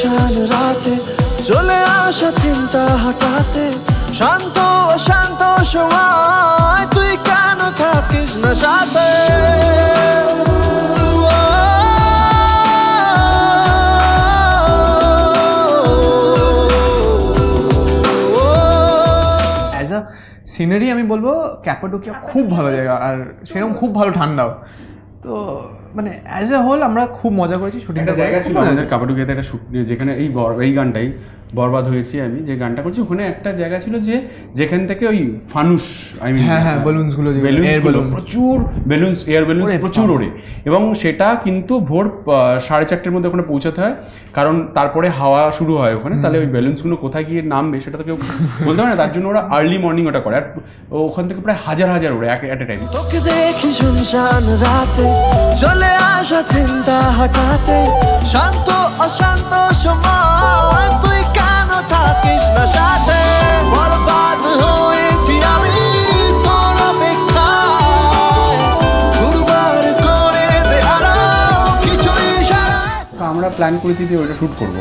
শুনশান রাতে চলে আসা চিন্তা হঠাতে, শান্ত অশান্ত সময় তুই কেন থাকিস না সাথে? অ্যাজ আ সিনারি আমি বলবো ক্যাপাডোকিয়া খুব ভালো জায়গা, আর সেরকম খুব ভালো ঠান্ডাও। তো মানে অ্যাজ এ হোল আমরা খুব মজা করেছি। শুটিংটা জায়গা ছিল আমাদের কাপাডোকিয়াতে একটা শুট, যেখানে এই গানটাই বরবাদ হয়েছি আমি যে গানটা করছি, ওখানে একটা জায়গা ছিল যেখান থেকে ওই ফানুস হ্যাঁ বেলুনসগুলো প্রচুর এয়ার বেলুনস প্রচুর ওড়ে, এবং সেটা কিন্তু ভোর 4:30 মধ্যে ওখানে পৌঁছাতে হয়, কারণ তারপরে হাওয়া শুরু হয় ওখানে, তাহলে ওই বেলুনসগুলো কোথায় গিয়ে নামবে সেটা তো কেউ বলতে পারে না, তার জন্য ওরা আর্লি মর্নিং ওটা করে, আর ওখান থেকে প্রায় হাজার ওড়ে অ্যাট এ টাইম। তোকে দেখি শুনশান রাতে চলে আসা চিন্তা হঠাতে, শান্ত অশান্ত সময় তুই কেন থাকিস না সাথে? বরবাদ হয়েছি আমি তোর অপেক্ষায়, চুরবার করে দে আরো কিছু ইশারা। তো আমরা প্ল্যান করেছি যে ওইটা শ্যুট করবো।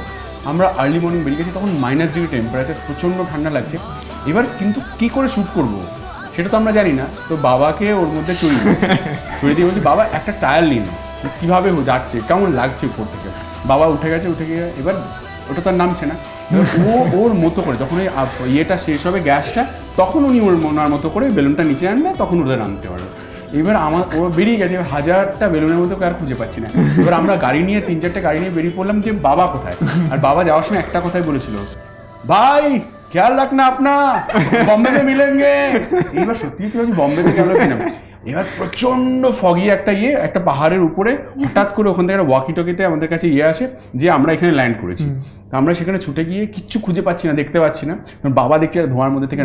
আমরা আর্লি মর্নিং বেরিয়ে গেছি, তখন -ডিগ্রি টেম্পারেচার, প্রচণ্ড ঠান্ডা লাগছে। এবার কিন্তু কী করে শ্যুট করবো সেটা তো আমরা জানি না, তো বাবাকে ওর মধ্যে চড়িয়ে দিয়ে বলছি, বাবা একটা ট্রায়াল নিন কীভাবে যাচ্ছে, কেমন লাগছে উপর থেকে। বাবা উঠে গিয়ে এবার ওটা তো আর নামছে না, ওর মতো করে যখন ওই ইয়েটা শেষ হবে গ্যাসটা, তখন উনি ওনার মতো করে বেলুনটা নিচে আনবে, তখন ওদের নামতে পারবে। এবার ও বেরিয়ে গেছে, 1000টা বেলুনের মধ্যে আর খুঁজে পাচ্ছি না। এবার আমরা গাড়ি নিয়ে 3-4টে গাড়ি নিয়ে বেরিয়ে পড়লাম যে বাবা কোথায়, আর বাবা যাওয়ার সময় একটা কথাই বলেছিল, ভাই খেয়াল রাখনা আপনা, বম্বে মে মিলেঙ্গে। এবার সত্যি বম্বেতে গেল কিনা। এবার প্রচণ্ড ফগি একটা পাহাড়ের উপরে হঠাৎ করে ওখান থেকে একটা ওয়াকি টকিতে আমাদের কাছে আসে যে আমরা এখানে ল্যান্ড করেছি। তো আমরা সেখানে ছুটে গিয়ে কিচ্ছু খুঁজে পাচ্ছি না, দেখতে পাচ্ছি না। বাবা দেখছি ধোঁয়ার মধ্যে থেকে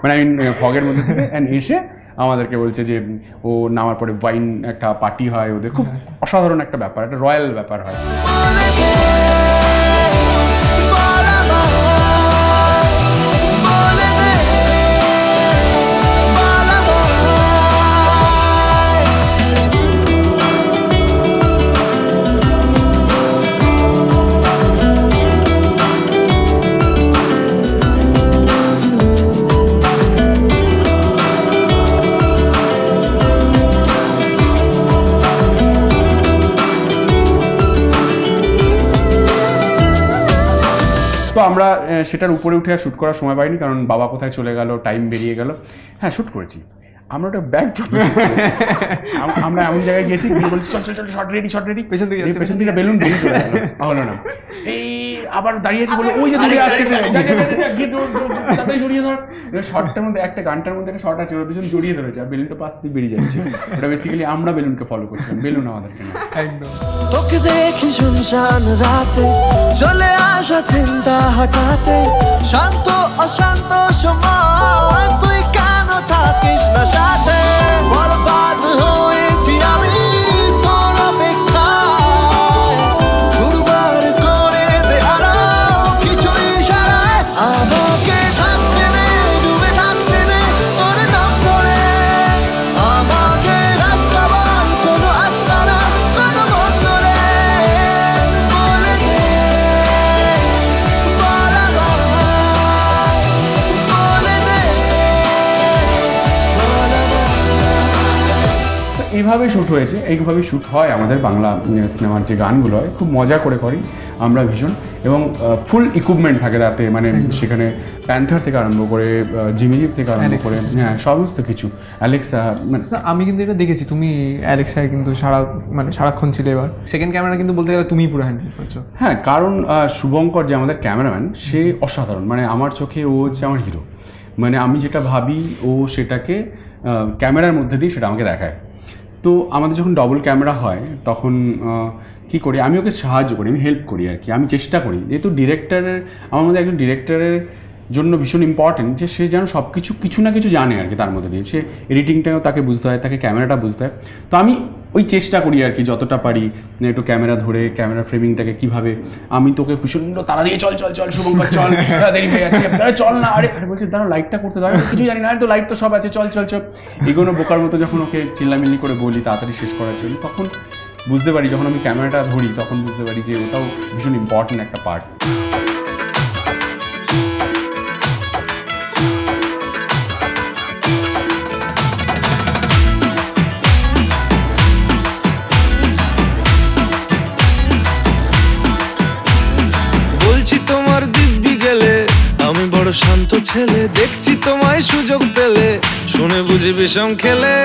মানে ফগের মধ্যে থেকে এসে আমাদেরকে বলছে যে ও নামার পরে ওয়াইন একটা পার্টি হয় ওদের, খুব অসাধারণ একটা ব্যাপার, একটা রয়্যাল ব্যাপার হয়। তো আমরা সেটার উপরে উঠে আর শ্যুট করার সময় পাইনি, কারণ বাবা কোথায় চলে গেল, টাইম বেরিয়ে গেল। হ্যাঁ, শ্যুট করেছি আমরা ওটা ব্যাগ। আমরা এমন জায়গায় গেছি, বলছি চল শর্ট রেডি, পেছন থেকে বেলুন বেরিয়ে চলে গেল, হলো না। এই আবার দাঁড়িয়েছি বলে ওই যে দূরে আসছে, তাড়াতাড়ি জড়িয়ে ধর। শর্টটার মধ্যে একটা গানটার মধ্যে একটা শর্ট আছে, ওরা দুজন জড়িয়ে ধরেছে আর বেলুনটা পাশ দিয়ে বেরিয়ে যাচ্ছে। ওটা বেসিক্যালি আমরা বেলুনকে ফলো করছিলাম, বেলুন আমাদেরকে না। একদম। তোকে দেখি শুনশান রাতে চলে আসা চিন্তা হঠাতে, শান্ত অশান্ত সময় তুই কেন থাকিস না সাথে? বরবাদ হয়েছি আমি তোর অপেক্ষায়, চুরবার করে দে আরো কিছু ইশারায়। আমাকে থাকতে নে, ডুবে থাকতে নে তোর নাম করে, আমাকে রাস্তা বল, কোনো আস্তানা কোনো বন্দরে, বলে দে বরাবর, বলে দে বরাবর। এইভাবে শ্যুট হয়েছে, এইভাবেই শ্যুট হয় আমাদের বাংলা সিনেমার যে গানগুলো হয়, খুব মজা করে করি আমরা ভীষণ, এবং ফুল ইকুইপমেন্ট থাকে তাতে, মানে সেখানে প্যান্থার থেকে আরম্ভ করে জিমিজিপ থেকে আরম্ভ করে, হ্যাঁ সমস্ত কিছু, অ্যালেক্সা। মানে আমি কিন্তু এটা দেখেছি, তুমি অ্যালেক্সায় কিন্তু সারাক্ষণ ছিলে। এবার সেকেন্ড ক্যামেরা কিন্তু বলতে গেলে তুমিই পুরো হ্যান্ডেল করছো। হ্যাঁ, কারণ শুভঙ্কর যে আমাদের ক্যামেরাম্যান, সে অসাধারণ, মানে আমার চোখে ও হচ্ছে আমার হিরো। মানে আমি যেটা ভাবি ও সেটাকে ক্যামেরার মধ্যে দিয়ে সেটা আমাকে দেখায়। তো আমাদের যখন ডবল ক্যামেরা হয় তখন কী করি, আমি ওকে সাহায্য করি, আমি হেল্প করি আর কি, আমি চেষ্টা করি। যেহেতু আমার মধ্যে একজন ডিরেক্টরের জন্য ভীষণ ইম্পর্টেন্ট যে সে যেন সব কিছু না কিছু জানে আর কি, তার মধ্যে দিয়ে সে এডিটিংটাও তাকে বুঝতে হয়, তাকে ক্যামেরাটা বুঝতে হয়। তো আমি ওই চেষ্টা করি আর কি যতটা পারি, একটু ক্যামেরা ধরে ক্যামেরা ফ্রেমিংটাকে কীভাবে, আমি তোকে প্রচণ্ড তারা দিয়ে চল শুভঙ্কর চল, দেরি হয়ে যাচ্ছে, চল না, আরে বলছি দাঁড়া লাইটটা করতে দাঁড়া, কিছু জানি না, তো লাইট তো সব আছে, চল এগোনো বোকার মতো যখন ওকে চিল্লামিল্লি করে বলি তাড়াতাড়ি শেষ করার জন্য, তখন বুঝতে পারি, যখন আমি ক্যামেরাটা ধরি তখন বুঝতে পারি যে ওটাও ভীষণ ইম্পর্টেন্ট একটা পার্ট। বলছি তোমার দিব্যি গেলে আমি বড় শান্ত ছেলে, দেখছি তোমায় সুযোগ পেলে শুনে বুঝি বিষম খেলে।